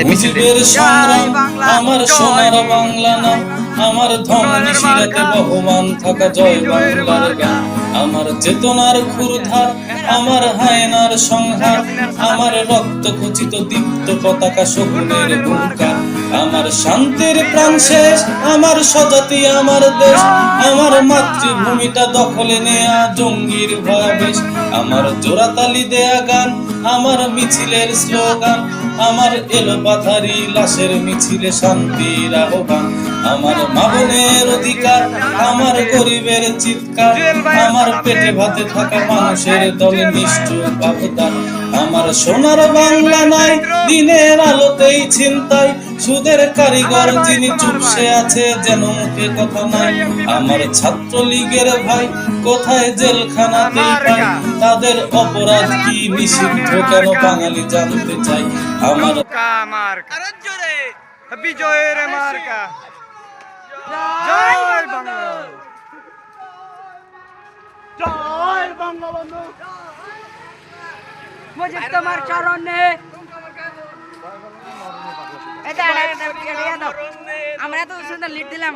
মুজিবের সংগ্রাম আমার সোনার বাংলা নাম, আমার ধমনী শিরাতে বহমান থাকা জয় বাংলার গান। আমার চেতনার ক্ষুরধার, আমার হায়নার সংহার, আমার রক্ত খচিত দীপ্ত পতাকা শকুনের হুঙ্কার। আমার শান্তির প্রাণ শেষ, আমার স্বজাতি আমার দেশ, আমার মাতৃভূমিটা দখলে নেয়া জঙ্গির ভয়াবেশ। আমার জোড়াতালি দেয়া গান, আমার মিছিলের স্লোগান, আমার এলো পাথারি লাশের মিছিলে শান্তির আহ্বান। আমার মা বোনের অধিকার, আমার গরিবের চিৎকার, আমার পেটে ভাতে থাকা মানুষের দলে নিষ্ঠুর ব্যবধান। আমার সোনার বাংলা নাই দিনের আলোতেই ছিনতাই, সুদের কারিগর যিনি চুপসে আছে যেন মুখে কথা নাই। আমার ছাত্রলীগের ভাই কোথায় জেলখানাতেই পাই, তাদের অপরাধ কি নিষিদ্ধ কেন বাঙালি জানতে চাই। আমার বিজয়ের মার্কা জয় বাংলা, জয় বঙ্গবন্ধু। মুজিব তোমার চরণে, আমরা এত সুন্দর লিড দিলাম।